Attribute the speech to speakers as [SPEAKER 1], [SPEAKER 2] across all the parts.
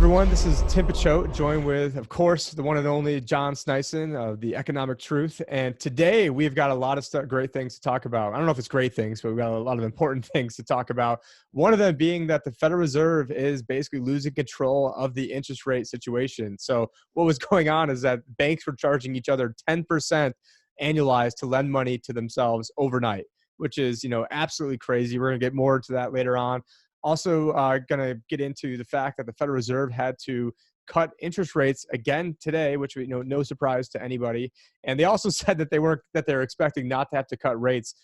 [SPEAKER 1] Everyone, this is Tim Picciott, joined with, of course, the one and only John Sneisen of The Economic Truth. And today we've got a lot of great things to talk about. I don't know if it's great things, but we've got a lot of important things to talk about. One of them being that the Federal Reserve is basically losing control of the interest rate situation. So what was going on is that banks were charging each other 10% annualized to lend money to themselves overnight, which is, absolutely crazy. We're going to get more into that later on. Also, going to get into the fact that the Federal Reserve had to cut interest rates again today, which no surprise to anybody. And they also said that they're expecting not to have to cut rates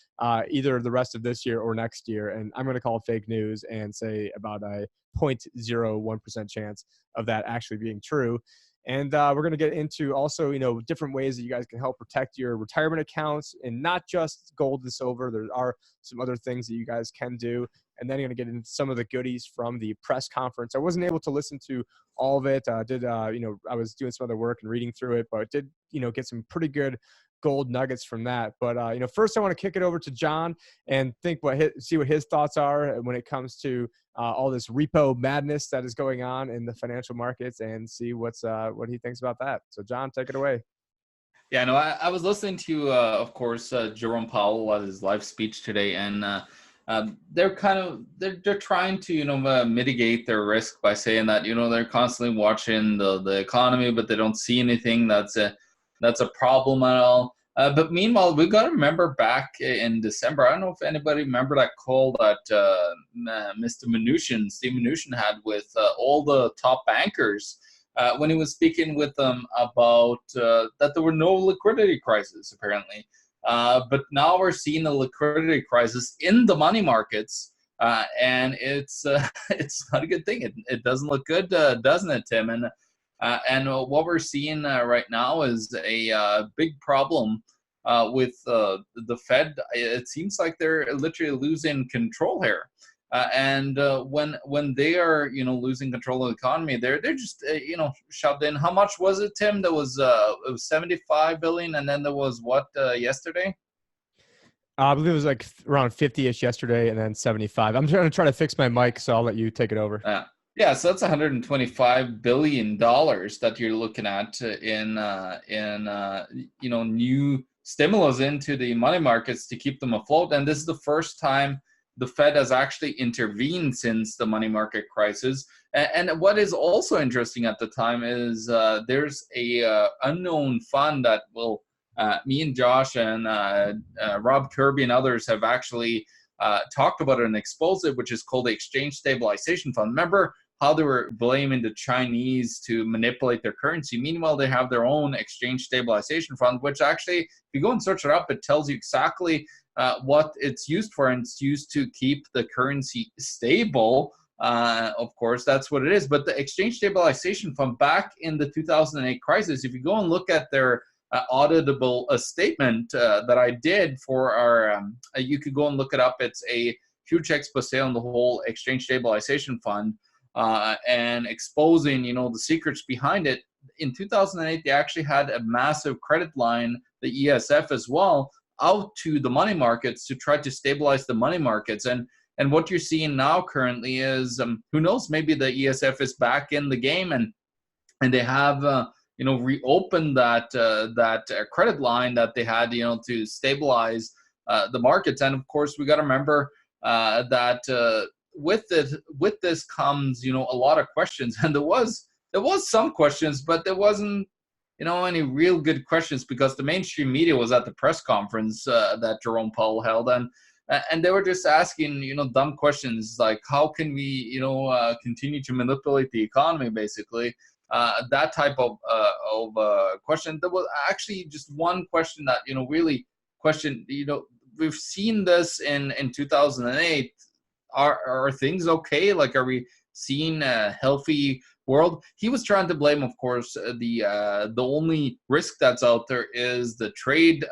[SPEAKER 1] either the rest of this year or next year. And I'm going to call it fake news and say about a 0.01% chance of that actually being true. And we're going to get into also, different ways that you guys can help protect your retirement accounts, and not just gold and silver. There are some other things that you guys can do. And then I'm going to get into some of the goodies from the press conference. I wasn't able to listen to all of it. I was doing some other work and reading through it, but did, get some pretty good gold nuggets from that. But, first I want to kick it over to John and see what his thoughts are when it comes to all this repo madness that is going on in the financial markets, and see what he thinks about that. So John, take it away.
[SPEAKER 2] Yeah, no, I was listening to, of course, Jerome Powell at his live speech today, and they're trying to mitigate their risk by saying that they're constantly watching the economy, but they don't see anything that's a problem at all. But meanwhile, we got to remember back in December. I don't know if anybody remember that call that Steve Mnuchin had with all the top bankers when he was speaking with them about that there were no liquidity crisis apparently. But now we're seeing a liquidity crisis in the money markets, and it's not a good thing. It doesn't look good, doesn't it, Tim? And what we're seeing right now is a big problem with the Fed. It seems like they're literally losing control here. And when they are losing control of the economy, they're just shoved in. How much was it, Tim? There was it was 75 billion, and then there was what yesterday?
[SPEAKER 1] I believe it was like around 50-ish yesterday, and then 75. I'm going to try to fix my mic, so I'll let you take it over.
[SPEAKER 2] Yeah, so that's $125 billion that you're looking at in new stimulus into the money markets to keep them afloat. And this is the first time the Fed has actually intervened since the money market crisis. And what is also interesting at the time is there's a unknown fund that will me and Josh and Rob Kirby and others have actually talked about it and exposed it, which is called the Exchange Stabilization Fund. Remember how they were blaming the Chinese to manipulate their currency? Meanwhile, they have their own Exchange Stabilization Fund, which actually, if you go and search it up, it tells you exactly what it's used for, and it's used to keep the currency stable. Of course, that's what it is. But the Exchange Stabilization Fund, back in the 2008 crisis, if you go and look at their auditable statement that I did for our, you could go and look it up. It's a huge expose on the whole Exchange Stabilization Fund and exposing, the secrets behind it. In 2008, they actually had a massive credit line, the ESF as well, out to the money markets to try to stabilize the money markets. And what you're seeing now currently is, who knows, maybe the ESF is back in the game, and they have reopened that credit line that they had to stabilize the markets. And of course, we got to remember that with this comes a lot of questions, and there was some questions, but there wasn't any real good questions, because the mainstream media was at the press conference that Jerome Powell held, and they were just asking dumb questions like, how can we continue to manipulate the economy, basically. That type of question. There was actually just one question that really questioned. We've seen this in 2008. Are things okay? Like, are we seeing a healthy world? He was trying to blame, of course, the only risk that's out there is the trade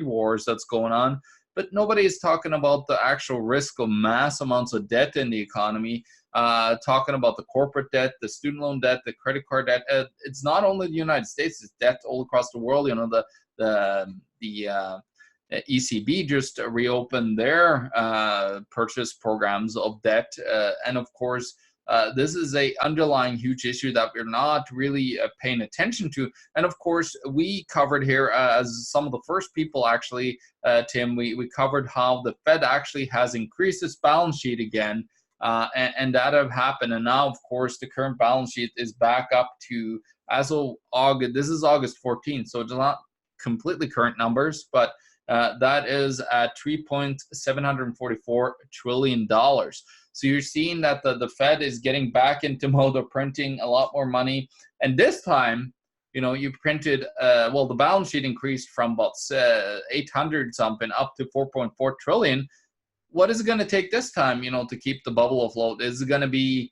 [SPEAKER 2] wars that's going on. But nobody is talking about the actual risk of mass amounts of debt in the economy, talking about the corporate debt, the student loan debt, the credit card debt. It's not only the United States, it's debt all across the world. The ECB just reopened their purchase programs of debt. And of course, this is a underlying huge issue that we're not really paying attention to. And of course, we covered here as some of the first people actually, Tim, we covered how the Fed actually has increased its balance sheet again. And that have happened. And now, of course, the current balance sheet is back up to, as of August, this is August 14th, so it's not completely current numbers, but that is at $3.744 trillion. So you're seeing that the Fed is getting back into mode of printing a lot more money. And this time, you printed, the balance sheet increased from about 800 something up to 4.4 trillion. What is it going to take this time, to keep the bubble afloat? Is it going to be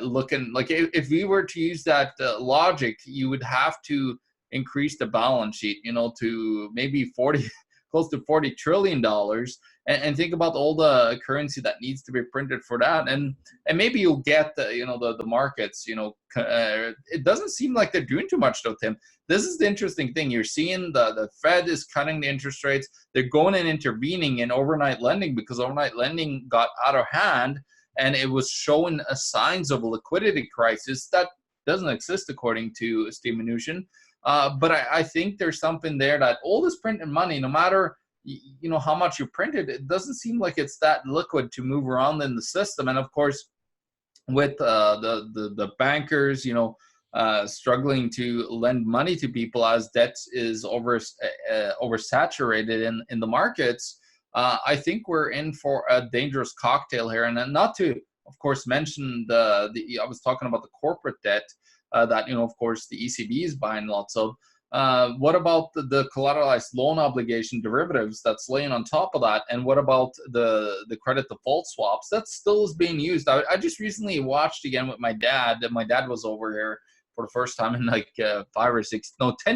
[SPEAKER 2] looking like, if we were to use that logic, you would have to increase the balance sheet, to maybe close to $40 trillion, and think about all the currency that needs to be printed for that, and maybe you'll get the markets. It doesn't seem like they're doing too much though, Tim. This is the interesting thing. You're seeing the Fed is cutting the interest rates. They're going and intervening in overnight lending because overnight lending got out of hand, and it was showing signs of a liquidity crisis that doesn't exist according to Steve Mnuchin. But I think there's something there that all this printed money, no matter how much you printed, it doesn't seem like it's that liquid to move around in the system. And of course, with the bankers, struggling to lend money to people as debt is oversaturated in the markets, I think we're in for a dangerous cocktail here. And not to, of course, mention I was talking about the corporate debt. That, of course, the ECB is buying lots of. What about the collateralized loan obligation derivatives that's laying on top of that? And what about the credit default swaps? That still is being used. I just recently watched again with my dad. My dad was over here for the first time in 10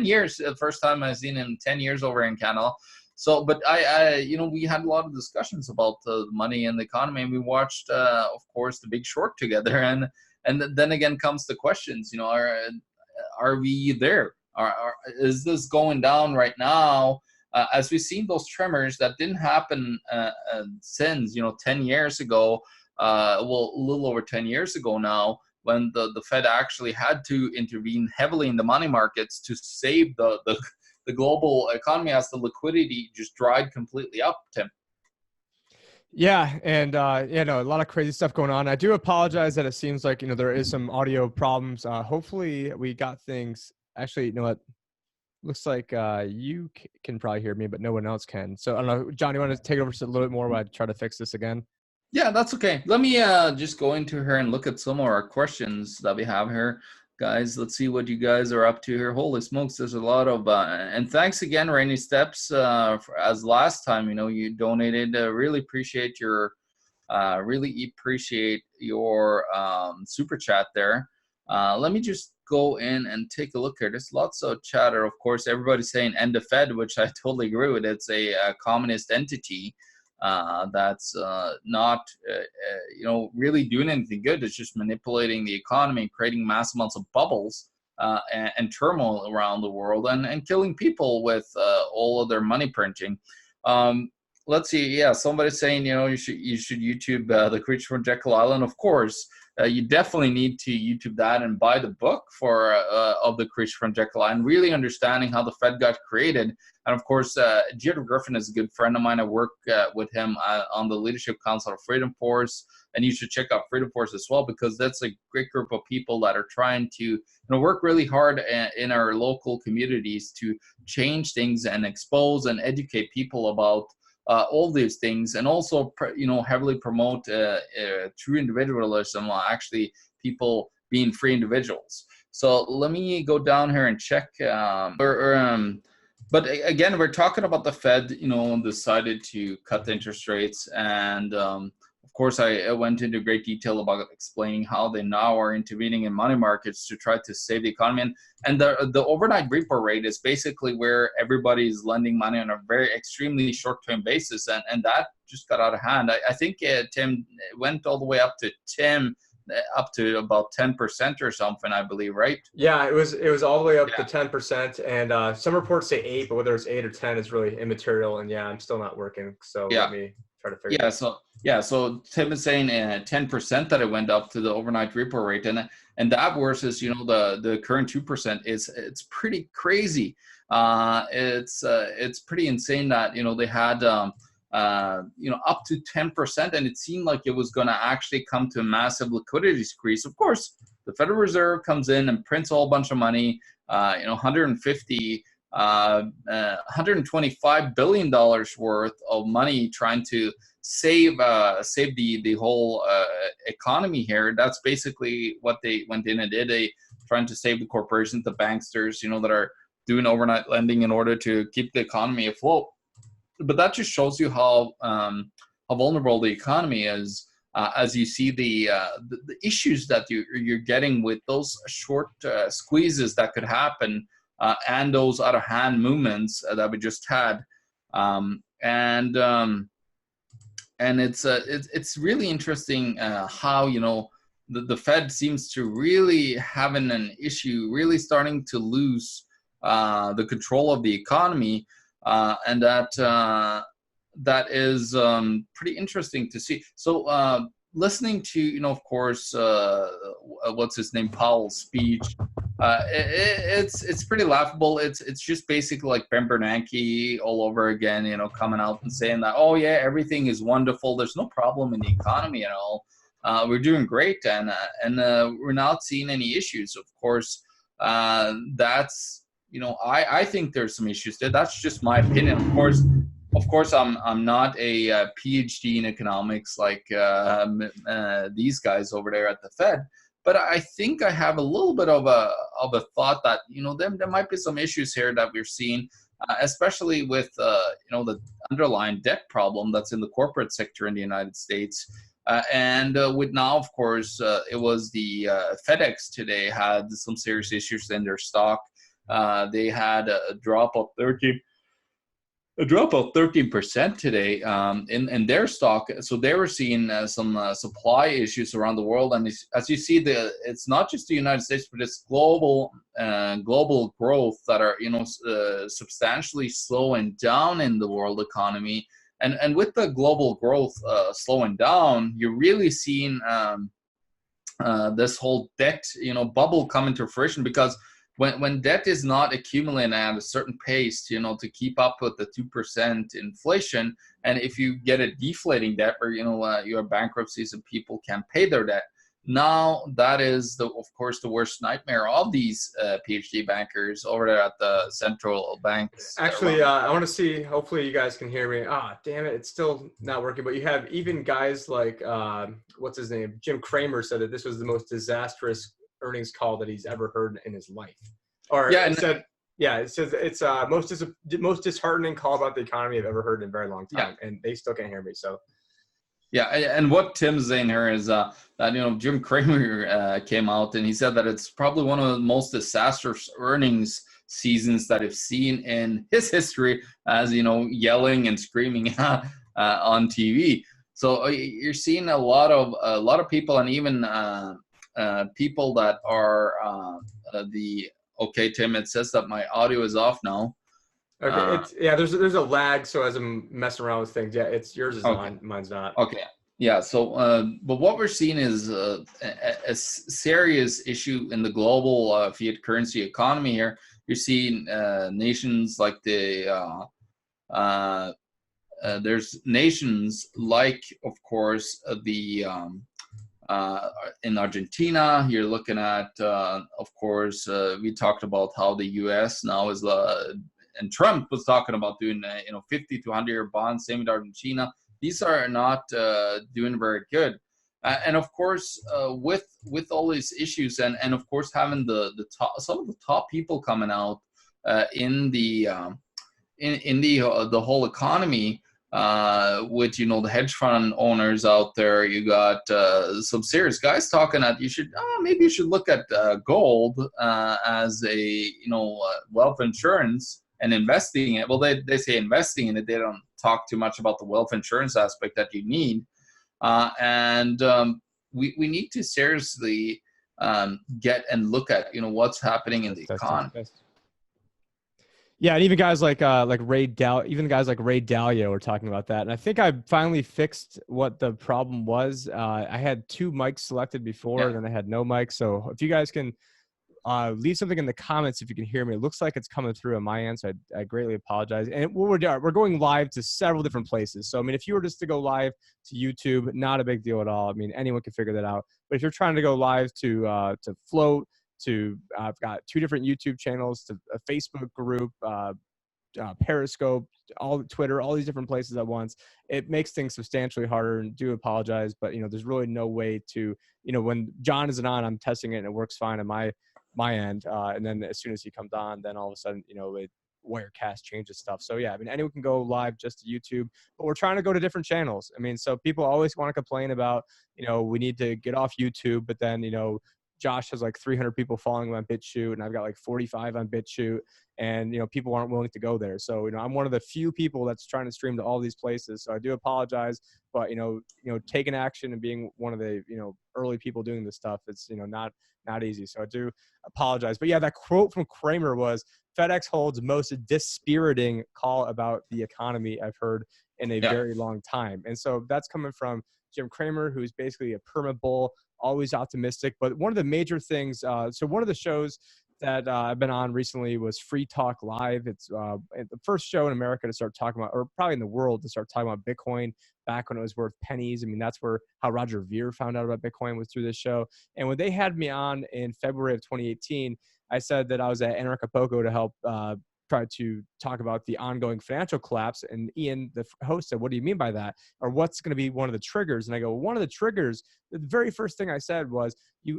[SPEAKER 2] years. The first time I've seen him in 10 years over in Canada. So, but we had a lot of discussions about the money and the economy, and we watched, of course, The Big Short together. And then again comes the questions, are we there? Is this going down right now? As we've seen those tremors that didn't happen since, 10 years ago, a little over 10 years ago now, when the Fed actually had to intervene heavily in the money markets to save the global economy as the liquidity just dried completely up, Tim.
[SPEAKER 1] Yeah, and a lot of crazy stuff going on. I do apologize that it seems like there is some audio problems. Hopefully, we got things. Actually, you know what? Looks like you can probably hear me, but no one else can. So I don't know, John. You want to take it over a little bit more while I try to fix this again?
[SPEAKER 2] Yeah, that's okay. Let me just go into here and look at some of our questions that we have here. Guys, let's see what you guys are up to here. Holy smokes, there's a lot of and thanks again, Rainy Steps, as last time you donated. Really appreciate your super chat there. Let me just go in and take a look here. There's lots of chatter. Of course, everybody's saying end of Fed, which I totally agree with. It's a communist entity that's not really doing anything good. It's just manipulating the economy, creating mass amounts of bubbles and turmoil around the world, and killing people with all of their money printing. Let's see. Yeah, somebody's saying you should YouTube The Creature from Jekyll Island. Of course, you definitely need to YouTube that and buy the book of The Creature from Jekyll Island, really understanding how the Fed got created. And of course, Jeter Griffin is a good friend of mine. I work with him on the Leadership Council of Freedom Force, and you should check out Freedom Force as well, because that's a great group of people that are trying to work really hard in our local communities to change things and expose and educate people about all these things, and also heavily promote true individualism, actually people being free individuals. So let me go down here and check. But again, we're talking about the Fed, decided to cut the interest rates, and of course, I went into great detail about explaining how they now are intervening in money markets to try to save the economy. And the overnight repo rate is basically where everybody's lending money on a very extremely short-term basis, and that just got out of hand. I think Tim went all the way up to about 10% or something, I believe, right?
[SPEAKER 1] Yeah, it was all the way up to 10%, and some reports say 8, but whether it's 8 or 10 is really immaterial. And yeah, I'm still not working, so let me try to figure this.
[SPEAKER 2] So Tim is saying 10% that it went up to the overnight repo rate, and that versus the current 2% it's pretty crazy. It's pretty insane that they had up to 10%, and it seemed like it was going to actually come to a massive liquidity squeeze. Of course, the Federal Reserve comes in and prints a whole bunch of money, $125 billion worth of money trying to save the whole economy here. That's basically what they went in and did. They trying to save the corporations, the banksters, that are doing overnight lending in order to keep the economy afloat. But that just shows you how vulnerable the economy is, as you see the issues that you're getting with those short squeezes that could happen, and those out of hand movements that we just had, and it's really interesting how the Fed seems to really having an issue, really starting to lose the control of the economy, and that is pretty interesting to see. So listening to of course what's his name, Powell's speech, it's pretty laughable. It's just basically like Ben Bernanke all over again, coming out and saying that, oh yeah, everything is wonderful, there's no problem in the economy at all, we're doing great, and we're not seeing any issues. Of course, that's I think there's some issues there. That's just my opinion. Of course, I'm not a PhD in economics like these guys over there at the Fed, but I think I have a little bit of a thought that there might be some issues here that we're seeing, especially with the underlying debt problem that's in the corporate sector in the United States, and with now, of course, it was the FedEx today had some serious issues in their stock. They had a drop of 13% today in their stock. So they were seeing some supply issues around the world. And as you see, it's not just the United States, but it's global growth that are substantially slowing down in the world economy. And with the global growth slowing down, you're really seeing this whole debt bubble come into fruition, because when debt is not accumulating at a certain pace, to keep up with the 2% inflation, and if you get a deflating debt where you have bankruptcies and people can't pay their debt, now that is of course the worst nightmare of these PhD bankers over there at the central banks.
[SPEAKER 1] Actually, I want to see. Hopefully, you guys can hear me. Damn it! It's still not working. But you have even guys like what's his name? Jim Cramer said that this was the most disastrous earnings call that he's ever heard in his life. Or it says it's most disheartening call about the economy I've ever heard in a very long time, and they still can't hear me. So
[SPEAKER 2] and what Tim's saying here is that Jim Cramer came out and he said that it's probably one of the most disastrous earnings seasons that I've seen in his history, as yelling and screaming on TV. So you're seeing a lot of people, and even people that are okay, Tim, it says that my audio is off now.
[SPEAKER 1] Okay, there's a lag, so as I'm messing around with things, it's yours is okay. Mine's not.
[SPEAKER 2] Okay, so but what we're seeing is a serious issue in the global fiat currency economy here. You're seeing nations like there's nations like, of course, in Argentina. You're looking at, of course, we talked about how the U.S. now is, and Trump was talking about doing, 50 to 100-year bonds, same with Argentina. These are not doing very good. And of course, with all these issues, and of course having some of the top people coming out in the whole economy, with the hedge fund owners out there, you got some serious guys talking that maybe you should look at gold as a wealth insurance and investing in it. Well, they say investing in it. They don't talk too much about the wealth insurance aspect that you need, and we need to seriously get and look at what's happening in the economy.
[SPEAKER 1] Yeah, and even guys like even guys like Ray Dalio were talking about that. And I think I finally fixed what the problem was. I had two mics selected before,
[SPEAKER 2] Yeah.
[SPEAKER 1] and then I had no mic. So if you guys can leave something in the comments if you can hear me. It looks like it's coming through on my end, so I greatly apologize. And we're going live to several different places. So I mean, if you were just to go live to YouTube, not a big deal at all. I mean, anyone can figure that out. But if you're trying to go live to Float, to I've got two different YouTube channels, to a Facebook group, Periscope, all Twitter, all these different places at once. It makes things substantially harder, and do apologize, but there's really no way to, when John isn't on, I'm testing it and it works fine on my end. And then as soon as he comes on, then all of a sudden, Wirecast changes stuff. So yeah, I mean, anyone can go live just to YouTube, but we're trying to go to different channels. I mean, so people always want to complain about, we need to get off YouTube, but then, Josh has like 300 people following him on BitChute, and I've got like 45 on BitChute, and people aren't willing to go there. So I'm one of the few people that's trying to stream to all these places. So I do apologize, but taking action and being one of the early people doing this stuff, it's not easy. So I do apologize. But yeah, that quote from Kramer was, FedEx holds most dispiriting call about the economy I've heard in a very long time. And so that's coming from Jim Cramer, who's basically a perma bull, always optimistic. But one of the major things, so one of the shows that I've been on recently was Free Talk Live. It's the first show in America to start talking about, or probably in the world to start talking about Bitcoin back when it was worth pennies. I mean, that's how Roger Ver found out about Bitcoin, was through this show. And when they had me on in February of 2018, I said that I was at Acapulco to help try to talk about the ongoing financial collapse. And Ian, the host, said, what do you mean by that? Or what's going to be one of the triggers? And I go, well, one of the triggers, the very first thing I said was,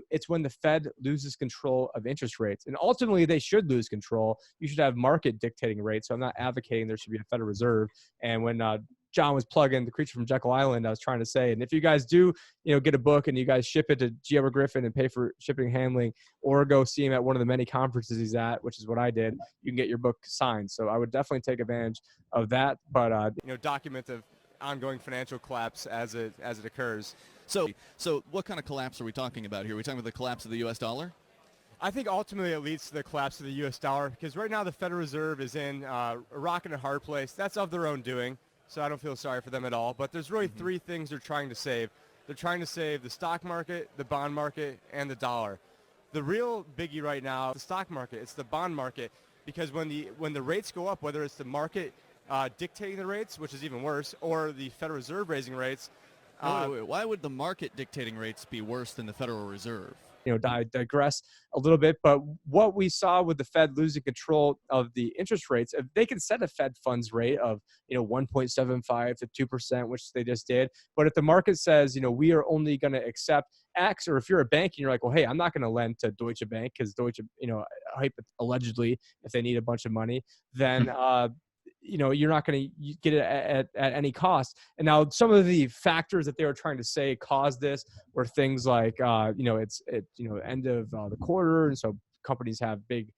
[SPEAKER 1] it's when the Fed loses control of interest rates. And ultimately, they should lose control. You should have market dictating rates. So I'm not advocating there should be a Federal Reserve. And when John was plugging The Creature from Jekyll Island, I was trying to say, and if you guys do, get a book and you guys ship it to G. Griffin and pay for shipping and handling, or go see him at one of the many conferences he's at, which is what I did, you can get your book signed. So I would definitely take advantage of that. But document the ongoing financial collapse as it occurs.
[SPEAKER 3] So what kind of collapse are we talking about here? Are we talking about the collapse of the U.S. dollar?
[SPEAKER 1] I think ultimately it leads to the collapse of the U.S. dollar, because right now the Federal Reserve is in a rock and a hard place. That's of their own doing, so I don't feel sorry for them at all. But there's really three things they're trying to save. They're trying to save the stock market, the bond market, and the dollar. The real biggie right now, the stock market, it's the bond market, because when the rates go up, whether it's the market dictating the rates, which is even worse, or the Federal Reserve raising rates.
[SPEAKER 3] Wait. Why would the market dictating rates be worse than the Federal Reserve?
[SPEAKER 1] Digress a little bit, but what we saw with the Fed losing control of the interest rates, if they can set a Fed funds rate of 1.75 to 2%, which they just did, but if the market says we are only going to accept X, or if you're a bank and you're like, well, hey, I'm not going to lend to Deutsche Bank because Deutsche, allegedly, if they need a bunch of money, then you're not going to get it at any cost. And now some of the factors that they were trying to say caused this were things like, it's end of the quarter. And so companies have big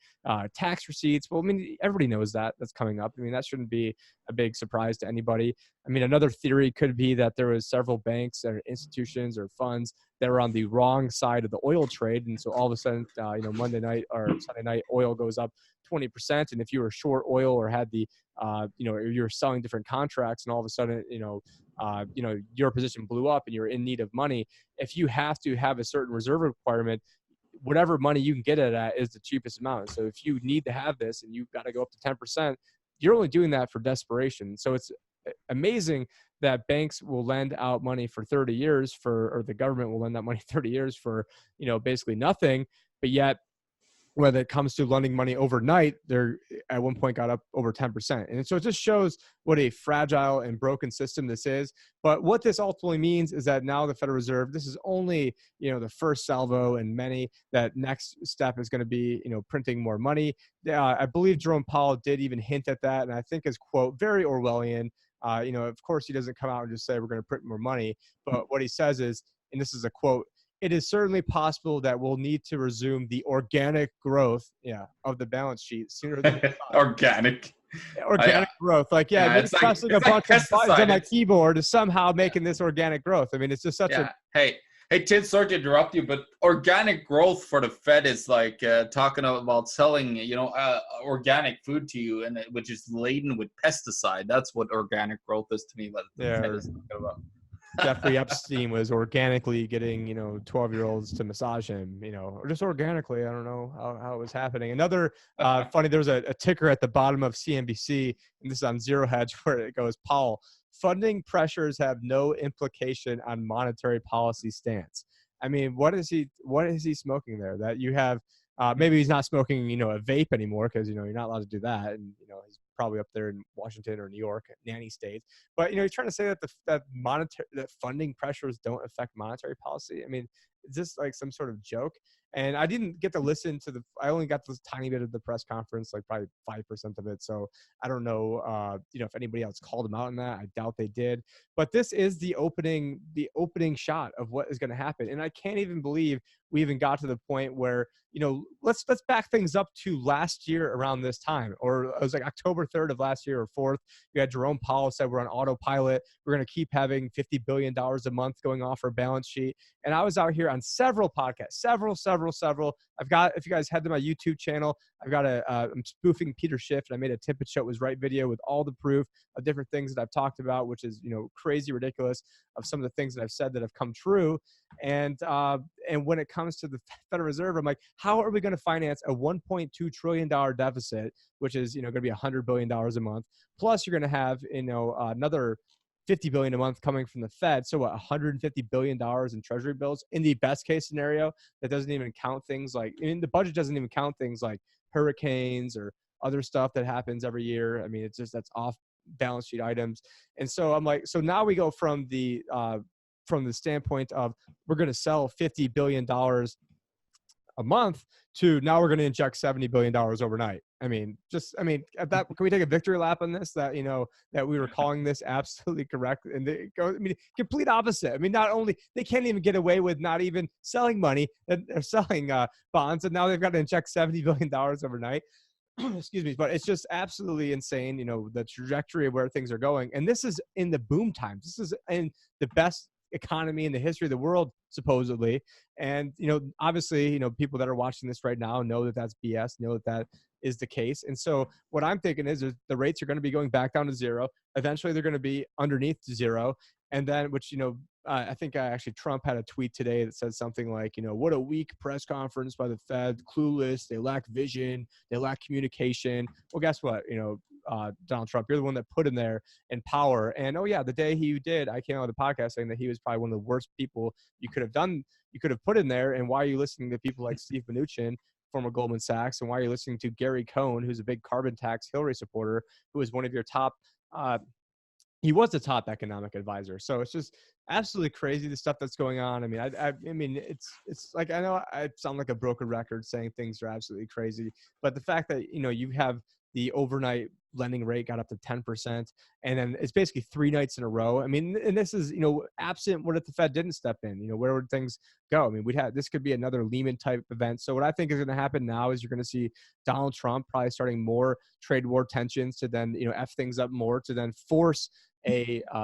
[SPEAKER 1] tax receipts. Well, I mean, everybody knows that's coming up. I mean, that shouldn't be a big surprise to anybody. I mean, another theory could be that there was several banks or institutions or funds that were on the wrong side of the oil trade. And so all of a sudden, Monday night or Sunday night, oil goes up 20%. And if you were short oil or had the, you're selling different contracts, and all of a sudden, your position blew up and you're in need of money. If you have to have a certain reserve requirement, whatever money you can get it at is the cheapest amount. So if you need to have this and you've got to go up to 10%, you're only doing that for desperation. So it's amazing that banks will lend out money for 30 years or the government will lend out money 30 years for, basically nothing. But yet, when it comes to lending money overnight, they're at one point got up over 10%. And so it just shows what a fragile and broken system this is. But what this ultimately means is that now the Federal Reserve, this is only, the first salvo in many. That next step is going to be, printing more money. I believe Jerome Powell did even hint at that. And I think his quote, very Orwellian. Of course, he doesn't come out and just say we're going to print more money. But what he says is, and this is a quote, "It is certainly possible that we'll need to resume the organic growth of the balance sheet sooner than
[SPEAKER 2] organic
[SPEAKER 1] growth." Like,
[SPEAKER 2] it's
[SPEAKER 1] pressing a bunch of buttons on my keyboard is somehow making this organic growth. I mean, it's just such a...
[SPEAKER 2] Hey, Hey, Tim, sorry to interrupt you, but organic growth for the Fed is like talking about selling, organic food to you, and which is laden with pesticide. That's what organic growth is to me. What the Fed
[SPEAKER 1] Yeah.
[SPEAKER 2] is talking about.
[SPEAKER 1] Jeffrey Epstein was organically getting, 12-year-olds to massage him, or just organically. I don't know how it was happening. Another funny, there was a ticker at the bottom of CNBC, and this is on Zero Hedge, where it goes, Powell, funding pressures have no implication on monetary policy stance. I mean, what is he smoking there? That you have, maybe he's not smoking, a vape anymore, because, you're not allowed to do that. And, he's probably up there in Washington or New York, nanny state. But he's trying to say that that funding pressures don't affect monetary policy. I mean, is this like some sort of joke? And I didn't get to listen to I only got this tiny bit of the press conference, like probably 5% of it. So I don't know, if anybody else called him out on that. I doubt they did. But this is the opening shot of what is going to happen. And I can't even believe we even got to the point where, let's back things up to last year around this time, or it was like October 3rd of last year or 4th. You had Jerome Powell said we're on autopilot. We're going to keep having $50 billion a month going off our balance sheet. And I was out here on several podcasts, several. I've got, if you guys head to my YouTube channel, I've got I'm spoofing Peter Schiff, and I made a Tim Picciott was right video with all the proof of different things that I've talked about, which is, crazy ridiculous, of some of the things that I've said that have come true. And when it comes to the Federal Reserve, I'm like, how are we going to finance a $1.2 trillion deficit, which is, going to be $100 billion a month? Plus you're going to have, another $50 billion a month coming from the Fed. So what, $150 billion in treasury bills in the best case scenario. That doesn't even count things like, the budget doesn't even count things like hurricanes or other stuff that happens every year. I mean, it's just, that's off balance sheet items. And so I'm like, so now we go from the standpoint of we're going to sell $50 billion a month to now we're going to inject $70 billion overnight. I mean, at that, can we take a victory lap on this? That, that we were calling this absolutely correct. And they go, complete opposite. I mean, not only they can't even get away with not even selling money, they're selling bonds, and now they've got to inject $70 billion overnight. Excuse me, but it's just absolutely insane, the trajectory of where things are going. And this is in the boom times. This is in the best economy in the history of the world, supposedly. And, obviously, people that are watching this right now know that that's BS, know that that is the case. And so what I'm thinking is the rates are going to be going back down to zero. Eventually they're going to be underneath zero. And then, which, I think actually Trump had a tweet today that said something like, what a weak press conference by the Fed, clueless, they lack vision, they lack communication. Well, guess what? Donald Trump, you're the one that put him there in power. And the day he did, I came on the podcast saying that he was probably one of the worst people you could have put in there. And why are you listening to people like Steve Mnuchin, former Goldman Sachs, and why are you listening to Gary Cohn, who's a big carbon tax Hillary supporter, who is one of your top he was the top economic advisor. So it's just absolutely crazy, the stuff that's going on. I mean, it's like, I know I sound like a broken record saying things are absolutely crazy, but the fact that, you have the overnight lending rate got up to 10%, and then it's basically 3 nights in a row. I mean, and this is, absent what if the Fed didn't step in, where would things go? I mean, this could be another Lehman type event. So what I think is going to happen now is you're going to see Donald Trump probably starting more trade war tensions to then, F things up more, to then force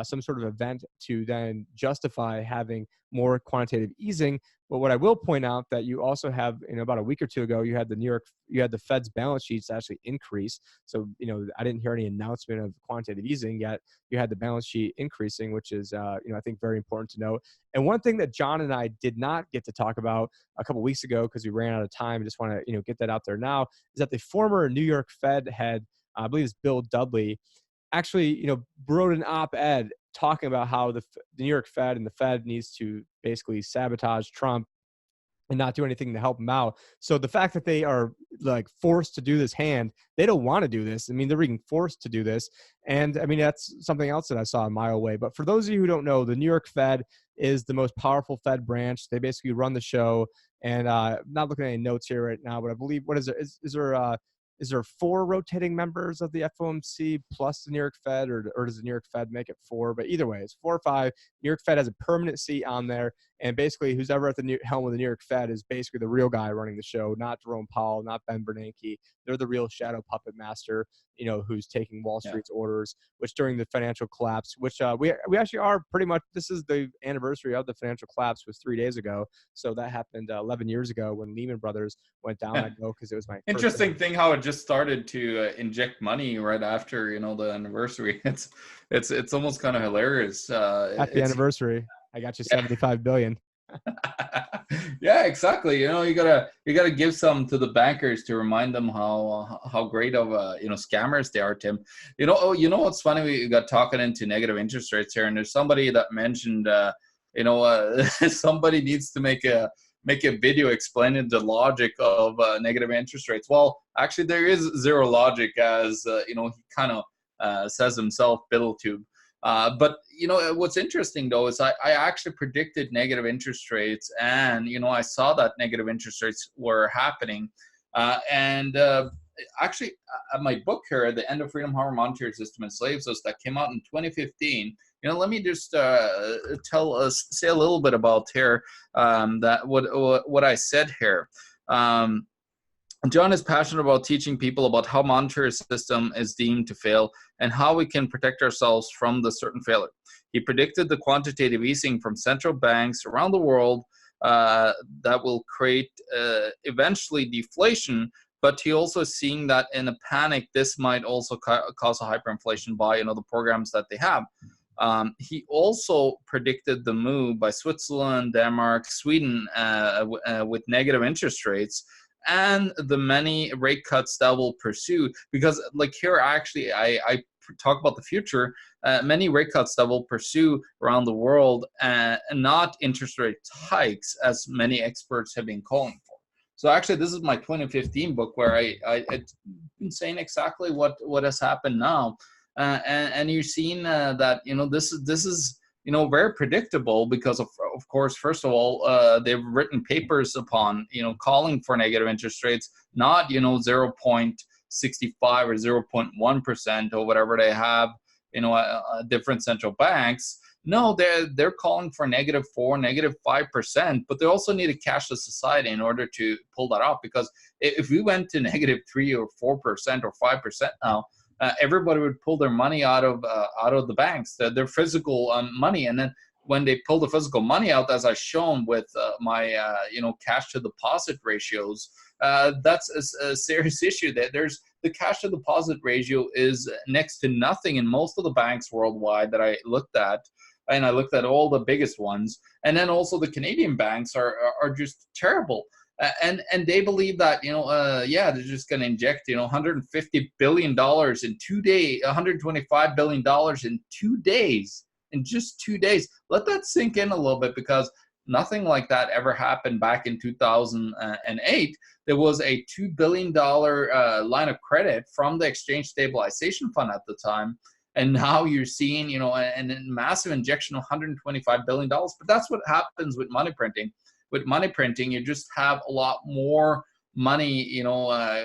[SPEAKER 1] some sort of event to then justify having more quantitative easing. But what I will point out that you also have, about a week or two ago, you had the Fed's balance sheets actually increase. So, I didn't hear any announcement of quantitative easing yet. You had the balance sheet increasing, which is, I think very important to note. And one thing that John and I did not get to talk about a couple of weeks ago, because we ran out of time, I just want to, get that out there now, is that the former New York Fed head, I believe it's Bill Dudley, actually, wrote an op-ed talking about how the New York Fed and the Fed needs to basically sabotage Trump and not do anything to help him out. So the fact that they are like forced to do this they don't want to do this. I mean, they're being forced to do this. And I mean, that's something else that I saw a mile away. But for those of you who don't know, the New York Fed is the most powerful Fed branch. They basically run the show. And I'm not looking at any notes here right now, but I believe, what is it? Is there 4 rotating members of the FOMC plus the New York Fed, or does the New York Fed make it 4? But either way, it's 4 or 5. New York Fed has a permanent seat on there, And basically, who's ever at the helm of the New York Fed is basically the real guy running the show, not Jerome Powell, not Ben Bernanke. They're the real shadow puppet master, who's taking Wall Street's orders, which during the financial collapse, which we actually are pretty much, this is the anniversary of the financial collapse, was 3 days ago. So that happened 11 years ago when Lehman Brothers went down. I know because it was my
[SPEAKER 2] interesting thing how it just started to inject money right after the anniversary. It's almost kind of hilarious.
[SPEAKER 1] Happy anniversary! I got you 75 billion.
[SPEAKER 2] Yeah, exactly. You gotta give some to the bankers to remind them how great of scammers they are, Tim. What's funny? We got talking into negative interest rates here, and there's somebody that mentioned somebody needs to make a video explaining the logic of negative interest rates. Well, actually, there is zero logic, as he kind of says himself, Biddletube. But what's interesting though is I actually predicted negative interest rates, and I saw that negative interest rates were happening, and actually my book here, The End of Freedom: How Our Monetary System Enslaves Us, that came out in 2015. Let me just say a little bit about here that what I said here. John is passionate about teaching people about how monetary system is deemed to fail and how we can protect ourselves from the certain failure. He predicted the quantitative easing from central banks around the world that will create eventually deflation, but he also is seeing that in a panic, this might also cause a hyperinflation by the programs that they have. He also predicted the move by Switzerland, Denmark, Sweden with negative interest rates, and the many rate cuts that will pursue, because like here actually I talk about the future, many rate cuts that will pursue around the world, and not interest rate hikes as many experts have been calling for. So actually this is my 2015 book where I've been saying exactly what has happened now, and you're seeing that this is very predictable, because of course, first of all, they've written papers upon, calling for negative interest rates, not, 0.65 or 0.1% or whatever they have, different central banks. No, they're calling for -4, -5%, but they also need a cashless society in order to pull that off, because if we went to -3 or 4% or 5% now, everybody would pull their money out of the banks, their physical money, and then when they pull the physical money out, as I've shown with my cash to deposit ratios, that's a serious issue. That there's the cash to deposit ratio is next to nothing in most of the banks worldwide that I looked at, and I looked at all the biggest ones, and then also the Canadian banks are just terrible. And they believe that they're just going to inject $150 billion in 2 days, $125 billion in 2 days, in just 2 days. Let that sink in a little bit, because nothing like that ever happened back in 2008. There was a $2 billion line of credit from the Exchange Stabilization Fund at the time, and now you're seeing a massive injection of $125 billion. But that's what happens with money printing. With money printing, you just have a lot more money,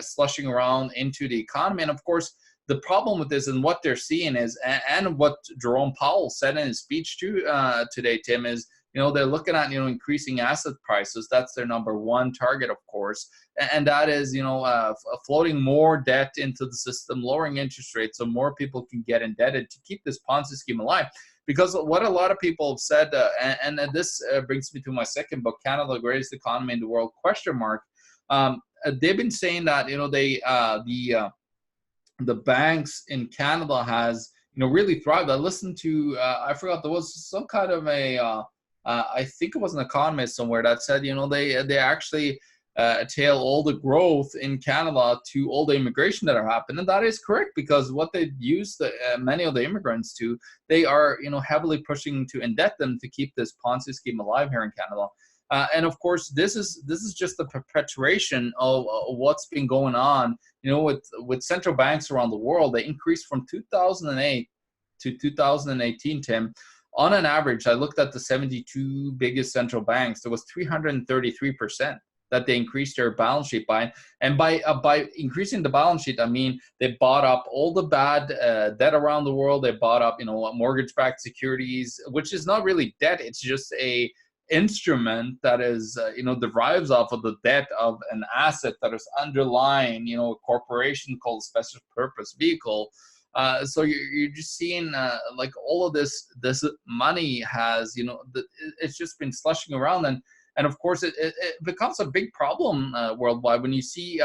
[SPEAKER 2] slushing around into the economy. And of course, the problem with this and what they're seeing is, and what Jerome Powell said in his speech today, Tim, is, they're looking at, increasing asset prices. That's their number one target, of course. And that is, floating more debt into the system, lowering interest rates so more people can get indebted to keep this Ponzi scheme alive. Because what a lot of people have said, and this brings me to my second book, Canada, the Greatest Economy in the World, ? They've been saying that, the banks in Canada has, really thrived. I listened to, I forgot, there was some kind of I think it was an economist somewhere that said, they actually tail all the growth in Canada to all the immigration that are happening. And that is correct, because what they use many of the immigrants to, they are heavily pushing to indebt them to keep this Ponzi scheme alive here in Canada. And of course, this is just the perpetuation of what's been going on. With central banks around the world, they increased from 2008 to 2018, Tim. On an average, I looked at the 72 biggest central banks. There was 333% that they increased their balance sheet by. And by increasing the balance sheet, I mean they bought up all the bad debt around the world. They bought up, mortgage-backed securities, which is not really debt. It's just a instrument that is, derives off of the debt of an asset that is underlying, a corporation called special purpose vehicle. So you're just seeing like all of this money has, it's just been slushing around, and of course it becomes a big problem worldwide when you see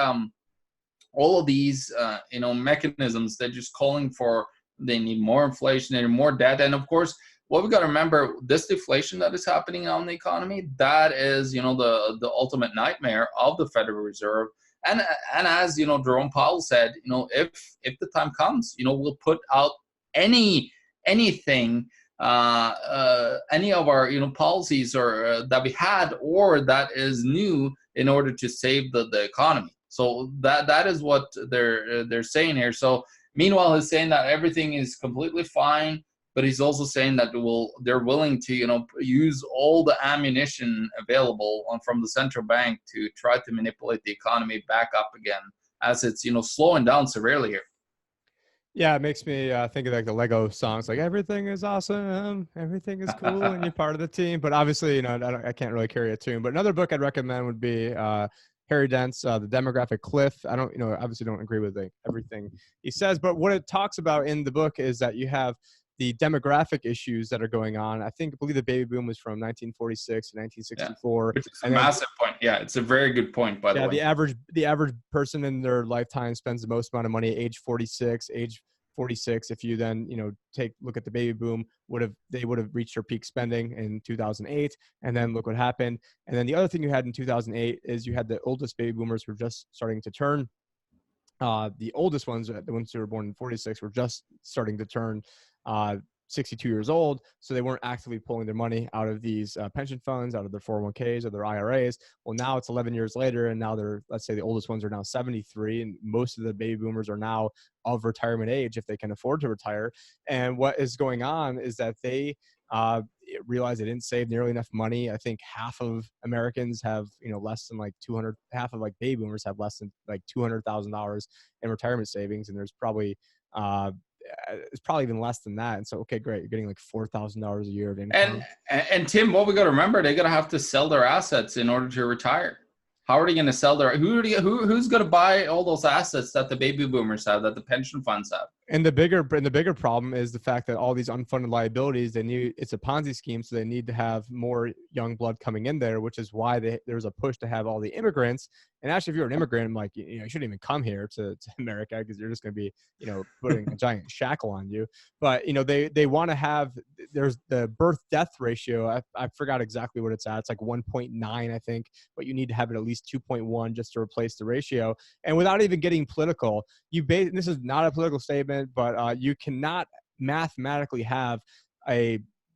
[SPEAKER 2] all of these mechanisms. They're just calling for, they need more inflation and more debt, and of course what we got to remember, this deflation that is happening on the economy, that is the ultimate nightmare of the Federal Reserve. And as Jerome Powell said, if the time comes, we'll put out anything, any of our policies or that we had or that is new in order to save the economy. So that is what they're saying here. So meanwhile, he's saying that everything is completely fine, but he's also saying that they're willing to use all the ammunition available from the central bank to try to manipulate the economy back up again, as it's slowing down severely here.
[SPEAKER 1] Yeah, it makes me think of like the Lego songs, like everything is awesome, everything is cool, and you're part of the team. But obviously, I can't really carry a tune. But another book I'd recommend would be Harry Dent's The Demographic Cliff. I don't, obviously don't agree with everything he says, but what it talks about in the book is that you have the demographic issues that are going on. I believe the baby boom was from 1946 to 1964.
[SPEAKER 2] Which is a massive point. Yeah, it's a very good point, by the way.
[SPEAKER 1] The average person in their lifetime spends the most amount of money at age 46. Age 46, if you then look at the baby boom, they would have reached their peak spending in 2008, and then look what happened. And then the other thing you had in 2008 is you had the oldest baby boomers were just starting to turn. The oldest ones, the ones who were born in 46, were just starting to turn 62 years old, so they weren't actively pulling their money out of these pension funds, out of their 401ks or their IRAs. Well, now it's 11 years later, and now let's say the oldest ones are now 73, and most of the baby boomers are now of retirement age if they can afford to retire. And what is going on is that they realize they didn't save nearly enough money. I think half of Americans have less than like 200. Half of like baby boomers have less than like $200,000 in retirement savings, and there's probably it's probably even less than that. And so, okay, great, you're getting like $4,000 a year of income.
[SPEAKER 2] And Tim, what we got to remember, they're going to have to sell their assets in order to retire. How are they going to sell who's going to buy all those assets that the baby boomers have, that the pension funds have? And the bigger problem is the fact that all these unfunded liabilities, it's a Ponzi scheme, so they need to have more young blood coming in there, which is why there's a push to have all the immigrants. And actually, if you're an immigrant, I'm like, you shouldn't even come here to America, because you're just going to be, putting a giant shackle on you. But, they want to have, there's the birth-death ratio. I forgot exactly what it's at. It's like 1.9, I think, but you need to have it at least 2.1 just to replace the ratio. And without even getting political, this is not a political statement, but you cannot mathematically have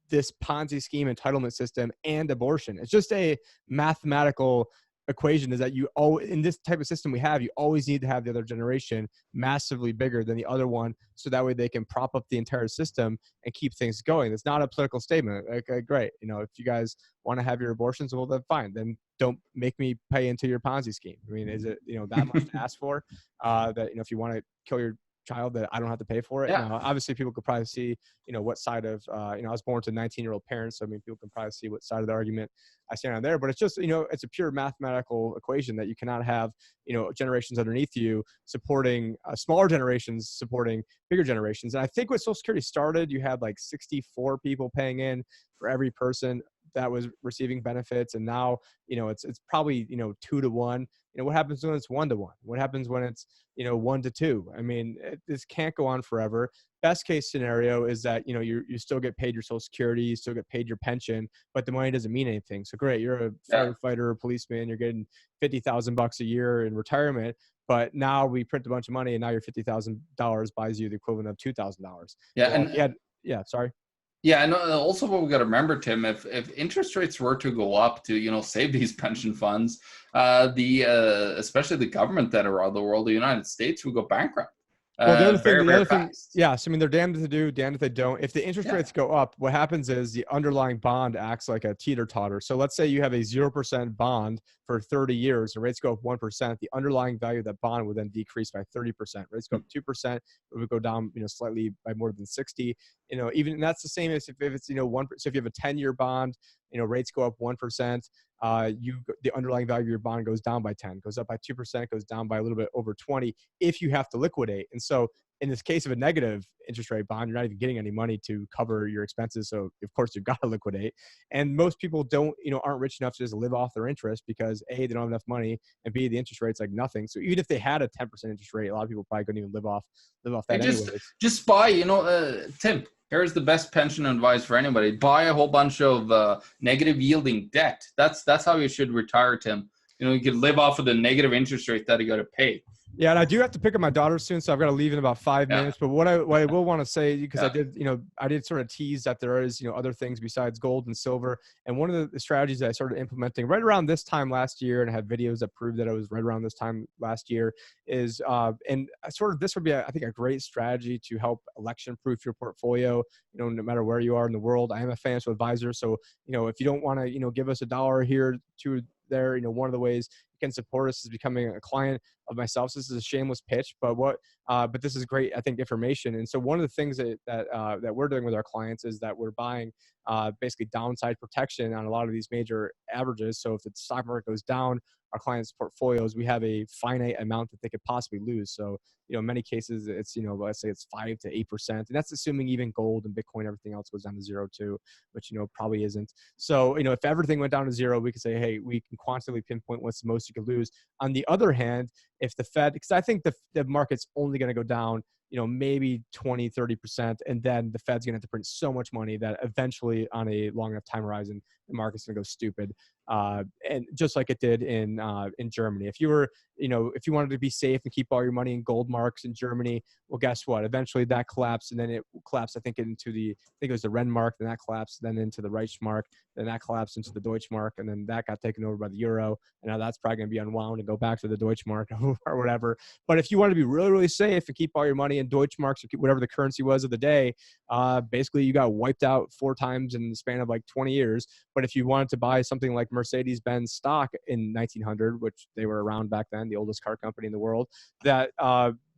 [SPEAKER 2] this Ponzi scheme entitlement system and abortion. It's just a mathematical equation, is that in this type of system we have, you always need to have the other generation massively bigger than the other one, so that way they can prop up the entire system and keep things going. It's not a political statement. Okay, great. If you guys want to have your abortions, well, then fine. Then don't make me pay into your Ponzi scheme. I mean, is it, that much to ask for? That, if you want to kill your child, that I don't have to pay for it. Yeah.
[SPEAKER 1] Now, obviously people could probably see, what side of, I was born to 19-year-old parents. So, I mean, people can probably see what side of the argument I stand on there, but it's just, it's a pure mathematical equation that you cannot have, generations underneath you supporting smaller generations, supporting bigger generations. And I think when Social Security started, you had like 64 people paying in for every person that was receiving benefits. And now, it's probably, 2 to 1. What happens when it's 1 to 1? What happens when it's, 1 to 2? I mean, this can't go on forever. Best case scenario is that, you still get paid your Social Security, you still get paid your pension, but the money doesn't mean anything. So great, you're a firefighter or a policeman, you're getting $50,000 a year in retirement, but now we print a bunch of money and now your $50,000 buys you the equivalent of $2,000.
[SPEAKER 2] Yeah.
[SPEAKER 1] Sorry.
[SPEAKER 2] Yeah, and also what we got to remember, Tim, if interest rates were to go up to save these pension funds, especially the government that around the world, the United States, would go bankrupt.
[SPEAKER 1] Well, the other thing, yes, I mean, they're damned if they do, damned if they don't. If the interest rates go up, what happens is the underlying bond acts like a teeter-totter. So let's say you have a 0% bond for 30 years, and rates go up 1%. The underlying value of that bond would then decrease by 30%. Rates go up 2%, it would go down, slightly by more than 60. Even that's the same as if it's 1%. So if you have a 10-year bond, rates go up 1%, the underlying value of your bond goes down by 10, goes up by 2%, goes down by a little bit over 20 if you have to liquidate. And so in this case of a negative interest rate bond, you're not even getting any money to cover your expenses. So of course you've got to liquidate. And most people aren't rich enough to just live off their interest because A, they don't have enough money, and B, the interest rate's like nothing. So even if they had a 10% interest rate, a lot of people probably couldn't even live off that anyways.
[SPEAKER 2] Just buy, Tim, here's the best pension advice for anybody. Buy a whole bunch of negative yielding debt. That's how you should retire, Tim. You can live off of the negative interest rate that you got to pay.
[SPEAKER 1] Yeah, and I do have to pick up my daughter soon, so I've got to leave in about 5 minutes. But what I will want to say, because I did sort of tease that there is other things besides gold and silver. And one of the strategies that I started implementing right around this time last year, and I have videos that prove that it was right around this time last year, is and sort of this would be I think a great strategy to help election-proof your portfolio. No matter where you are in the world. I am a financial advisor, so if you don't want to give us $1 here to there, one of the ways you can support us is becoming a client of myself. So this is a shameless pitch, but this is great, I think, information. And so one of the things that we're doing with our clients is that we're buying basically downside protection on a lot of these major averages. So if the stock market goes down, our clients' portfolios, we have a finite amount that they could possibly lose. So in many cases, it's let's say it's 5 to 8%, and that's assuming even gold and Bitcoin, everything else goes down to zero too, which probably isn't. So if everything went down to zero, we could say, hey, we can quantitatively pinpoint what's the most you could lose. On the other hand, if the Fed, because I think the market's only going to go down maybe 20, 30%. And then the Fed's going to have to print so much money that eventually on a long enough time horizon, the market's going to go stupid. And just like it did in Germany. If you were, if you wanted to be safe and keep all your money in gold marks in Germany, well, guess what? Eventually that collapsed, and then it collapsed, I think it was the Renmark, then that collapsed, then into the Reichsmark, then that collapsed into the Deutschmark, and then that got taken over by the euro. And now that's probably going to be unwound and go back to the Deutschmark or whatever. But if you want to be really, really safe and keep all your money in Deutschmarks or whatever the currency was of the day, basically you got wiped out 4 times in the span of like 20 years. But if you wanted to buy something like Mercedes-Benz stock in 1900, which they were around back then, the oldest car company in the world, that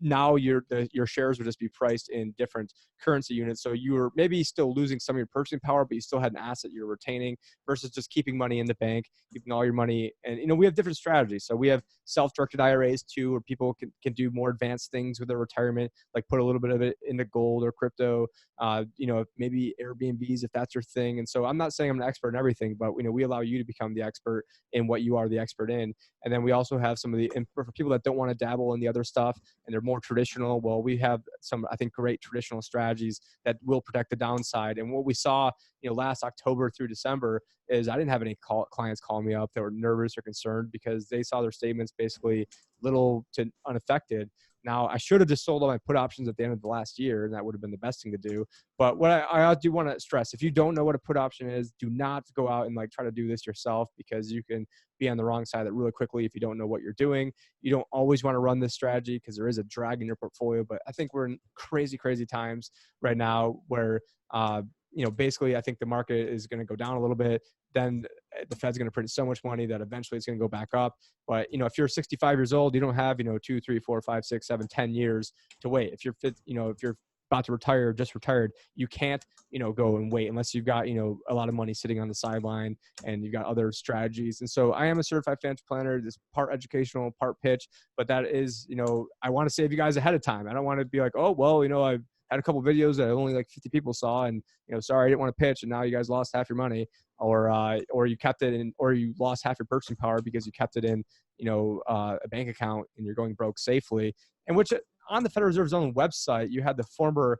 [SPEAKER 1] now your shares would just be priced in different currency units. So you were maybe still losing some of your purchasing power, but you still had an asset you're retaining versus just keeping money in the bank, keeping all your money. And, we have different strategies. So we have self-directed IRAs too, where people can do more advanced things with their retirement, like put a little bit of it into gold or crypto, maybe Airbnbs if that's your thing. And so I'm not saying I'm an expert in everything, but we allow you to become the expert in what you are the expert in. And then we also have some of for people that don't want to dabble in the other stuff and they're more traditional, well, we have some, I think, great traditional strategies that will protect the downside. And what we saw, last October through December is I didn't have any clients call me up that were nervous or concerned because they saw their statements basically little to unaffected. Now, I should have just sold all my put options at the end of the last year, and that would have been the best thing to do. But what I do want to stress, if you don't know what a put option is, do not go out and try to do this yourself, because you can be on the wrong side of it really quickly if you don't know what you're doing. You don't always want to run this strategy because there is a drag in your portfolio. But I think we're in crazy, crazy times right now where, basically I think the market is going to go down a little bit. Then the Fed's going to print so much money that eventually it's going to go back up. But, if you're 65 years old, you don't have, 2, 3, 4, 5, 6, 7, 10 years to wait. If you're if you're about to retire, just retired, you can't, go and wait unless you've got, a lot of money sitting on the sideline and you've got other strategies. And so I am a certified financial planner. This part educational, part pitch, but that is, I want to save you guys ahead of time. I don't want to be like, oh, well, I've had a couple of videos that only 50 people saw, and sorry, I didn't want to pitch, and now you guys lost half your money, or you kept it in, or you lost half your purchasing power because you kept it in a bank account and you're going broke safely. And which on the Federal Reserve's own website, you had the former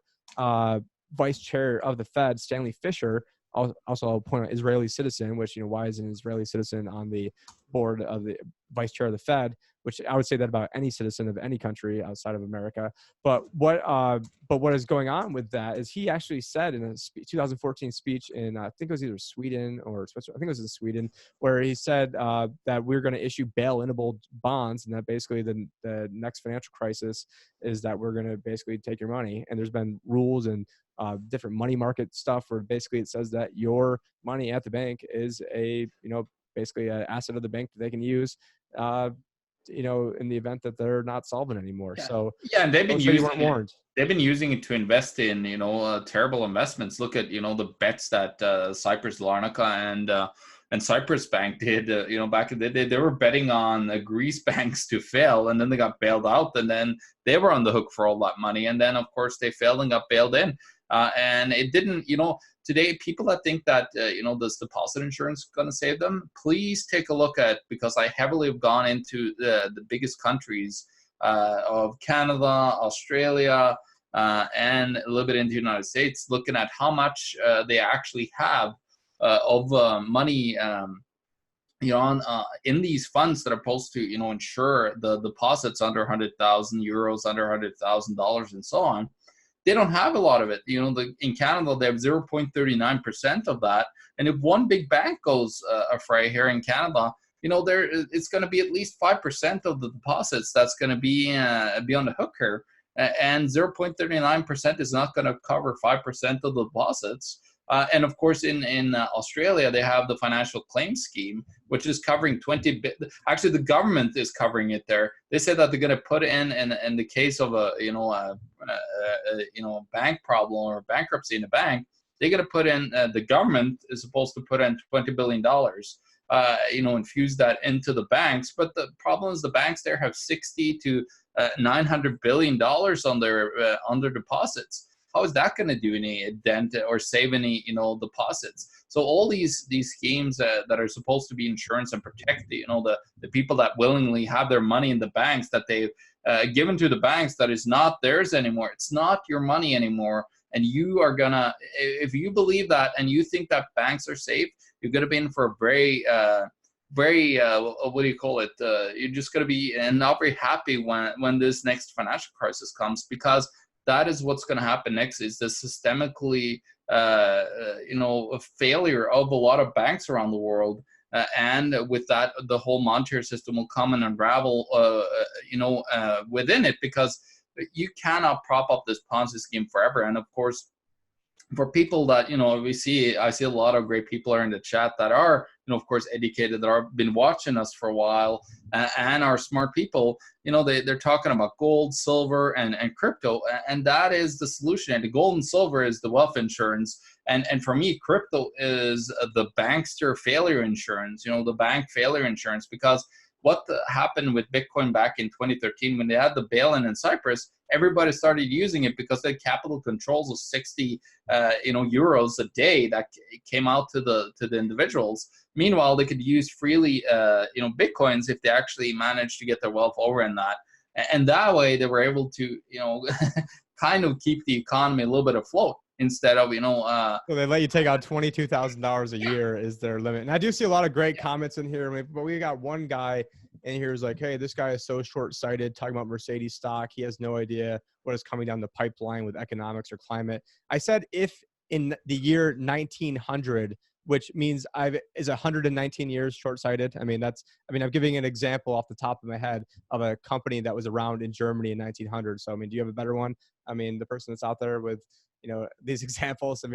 [SPEAKER 1] vice chair of the Fed, Stanley Fischer, also I'll point out Israeli citizen, which why is an Israeli citizen on the board of the vice chair of the Fed, which I would say that about any citizen of any country outside of America. But what is going on with that is he actually said in a 2014 speech in, I think it was either Sweden or Switzerland, I think it was in Sweden, where he said that we're going to issue bail-inable bonds, and that basically the next financial crisis is that we're going to basically take your money. And there's been rules and different money market stuff where basically it says that your money at the bank is basically an asset of the bank that they can use in the event that they're not solvent anymore.
[SPEAKER 2] Yeah.
[SPEAKER 1] So
[SPEAKER 2] Yeah, and they've been
[SPEAKER 1] you
[SPEAKER 2] using
[SPEAKER 1] weren't warned.
[SPEAKER 2] they've been using it to invest in, terrible investments. Look at, the bets that Cyprus Larnaca and Cyprus Bank did, back in the day. They were betting on Greece banks to fail, and then they got bailed out, and then they were on the hook for all that money. And then, of course, they failed and got bailed in. And it didn't, today, people that think that, this deposit insurance going to save them, please take a look at, because I heavily have gone into the biggest countries of Canada, Australia, and a little bit into the United States, looking at how much they actually have of money, in these funds that are supposed to, insure the deposits under 100,000 euros, under $100,000, and so on. They don't have a lot of it. In Canada, they have 0.39% of that. And if one big bank goes afray here in Canada, it's going to be at least 5% of the deposits that's going to be on the hook here. And 0.39% is not going to cover 5% of the deposits. And of course, in Australia, they have the financial claims scheme, which is covering 20. Actually, the government is covering it there. They said that they're going to put in the case of a bank problem or bankruptcy in a bank. They're going to put in, the government is supposed to put in $20 billion, infuse that into the banks. But the problem is the banks there have $60 to $900 billion on their deposits. How is that going to do any dent or save any, deposits? So all these schemes that are supposed to be insurance and protect the people that willingly have their money in the banks that they've given to the banks that is not theirs anymore. It's not your money anymore. And you are gonna, if you believe that and you think that banks are safe, you're gonna be in for a very, what do you call it? You're just gonna be not very happy when this next financial crisis comes, because that is what's going to happen next, is the systemically, a failure of a lot of banks around the world. And with that, the whole monetary system will come and unravel, within it, because you cannot prop up this Ponzi scheme forever. And of course, for people that, I see a lot of great people are in the chat that are, of course, educated, that are been watching us for a while, and are smart people. They're talking about gold, silver, and crypto, and that is the solution. And the gold and silver is the wealth insurance, and for me, crypto is the bankster failure insurance. The bank failure insurance, because what happened with Bitcoin back in 2013 when they had the bail-in in Cyprus, everybody started using it because they had capital controls of 60 euros a day that came out to the individuals. Meanwhile, they could use freely Bitcoins if they actually managed to get their wealth over in that. And that way they were able to kind of keep the economy a little bit afloat, instead of
[SPEAKER 1] so they let you take out $22,000 a year is their limit. And I do see a lot of great comments in here, but we got one guy in here who's like, hey, this guy is so short-sighted talking about Mercedes stock. He has no idea what is coming down the pipeline with economics or climate. I said, if in the year 1900, which means is 119 years short-sighted. I'm giving an example off the top of my head of a company that was around in Germany in 1900. So, do you have a better one? The person that's out there with, these examples,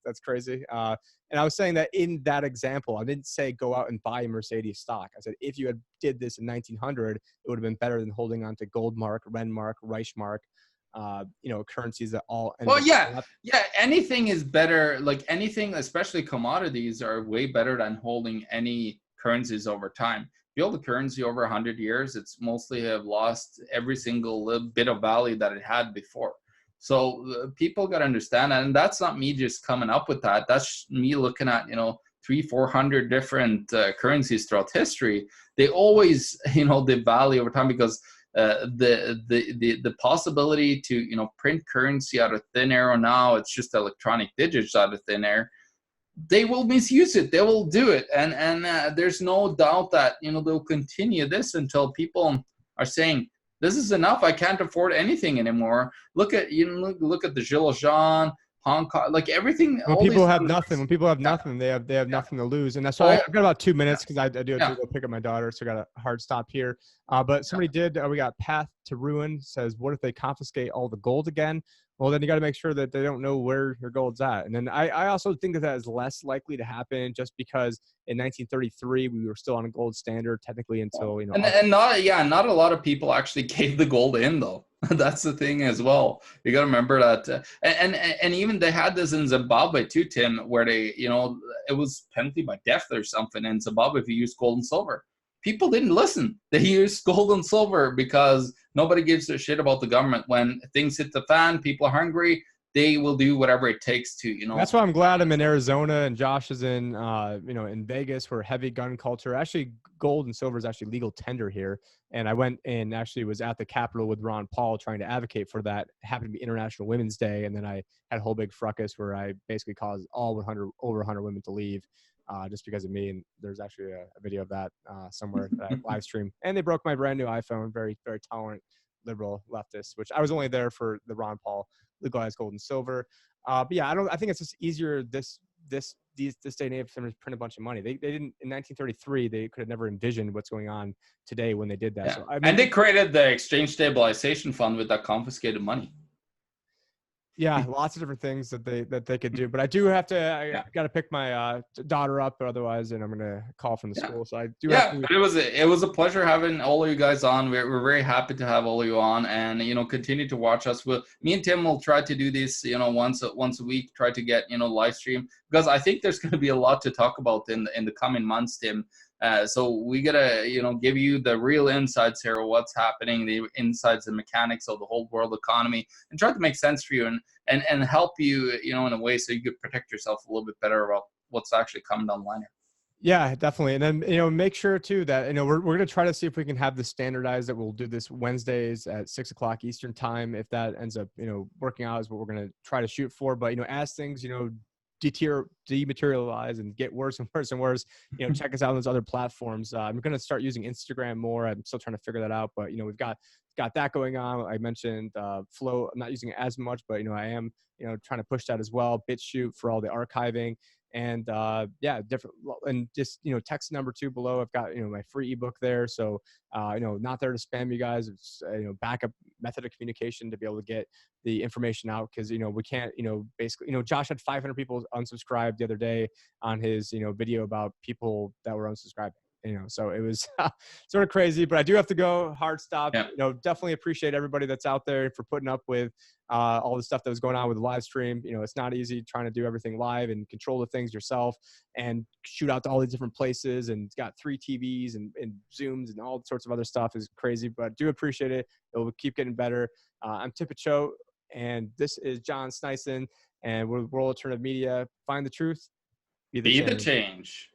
[SPEAKER 1] that's crazy. And I was saying that in that example, I didn't say go out and buy a Mercedes stock. I said, if you had did this in 1900, it would have been better than holding on to Goldmark, Renmark, Reichmark, currencies that all.
[SPEAKER 2] Anything is better. Like anything, especially commodities, are way better than holding any currencies over time. If you hold a currency over 100 years, it's mostly have lost every single little bit of value that it had before. So people got to understand that, and that's not me just coming up with that. That's me looking at 300-400 different currencies throughout history. They always devalue over time, because the possibility to print currency out of thin air, or now it's just electronic digits out of thin air. They will misuse it. They will do it, and there's no doubt that they'll continue this until people are saying, this is enough. I can't afford anything anymore. Look at the Gilets jaunes, Hong Kong, like everything.
[SPEAKER 1] When
[SPEAKER 2] All these
[SPEAKER 1] people have
[SPEAKER 2] countries-
[SPEAKER 1] nothing, when people have
[SPEAKER 2] Yeah,
[SPEAKER 1] nothing, they have
[SPEAKER 2] yeah.
[SPEAKER 1] nothing to lose, and that's why I've got about 2 minutes because I do have
[SPEAKER 2] Yeah.
[SPEAKER 1] to go pick up my daughter, so I got a hard stop here. But somebody did. We got Path to Ruin says, what if they confiscate all the gold again? Well, then you got to make sure that they don't know where your gold's at. And then I also think that is less likely to happen just because in 1933 we were still on a gold standard technically until
[SPEAKER 2] And not a lot of people actually gave the gold in though. That's the thing as well. You got to remember that, and even they had this in Zimbabwe too, Tim, where they, it was penalty by death or something in Zimbabwe if you use gold and silver. People didn't listen. They used gold and silver because nobody gives a shit about the government. When things hit the fan, people are hungry. They will do whatever it takes to,
[SPEAKER 1] That's why I'm glad I'm in Arizona and Josh is in, in Vegas, where heavy gun culture. Actually, gold and silver is actually legal tender here. And I went and actually was at the Capitol with Ron Paul trying to advocate for that. It happened to be International Women's Day, and then I had a whole big fracas where I basically caused all over 100 women to leave just because of me. And there's actually a video of that somewhere that I live streamed. And they broke my brand new iPhone. Very, very tolerant liberal leftists, which I was only there for the Ron Paul legalized gold and silver. But yeah, I think it's just easier this day and age for them to print a bunch of money. They didn't in 1933. They could have never envisioned what's going on today when they did that.
[SPEAKER 2] Yeah.
[SPEAKER 1] So I mean,
[SPEAKER 2] and they created the Exchange Stabilization Fund with that confiscated money.
[SPEAKER 1] yeah, lots of different things that they could do. But I do have to. I got to pick my daughter up, otherwise, and I'm gonna call from the school. So I do.
[SPEAKER 2] Yeah,
[SPEAKER 1] have to,
[SPEAKER 2] it was a pleasure having all of you guys on. We're very happy to have all of you on, and continue to watch us. Me and Tim will try to do this, once a week. Try to get live stream, because I think there's going to be a lot to talk about in the coming months, Tim. So we gotta give you the real insights here of what's happening, the insights and mechanics of the whole world economy, and try to make sense for you and help you in a way so you could protect yourself a little bit better about what's actually coming down the line here.
[SPEAKER 1] Yeah, definitely. And then, make sure too that, we're going to try to see if we can have this standardized, that we'll do this Wednesdays at 6:00 Eastern time. If that ends up, working out is what we're going to try to shoot for. But, as things, dematerialize and get worse and worse and worse, check us out on those other platforms. I'm going to start using Instagram more. I'm still trying to figure that out, but, we've got that going on. I mentioned Flow. I'm not using it as much, but, I am, trying to push that as well. BitChute for all the archiving. And different, and just text number 2 below. I've got my free ebook there, so not there to spam you guys. It's backup method of communication to be able to get the information out, because we can't basically Josh had 500 people unsubscribed the other day on his video about people that were unsubscribing. So it was sort of crazy, but I do have to go. Hard stop.
[SPEAKER 2] Yeah.
[SPEAKER 1] Definitely appreciate everybody that's out there for putting up with all the stuff that was going on with the live stream. It's not easy trying to do everything live and control the things yourself and shoot out to all these different places. And it's got 3 TVs and Zooms and all sorts of other stuff. Is crazy, but do appreciate it. It will keep getting better. I'm Picciott, and this is John Sneisen, and we're World Alternative Media. Find the truth. Be the change.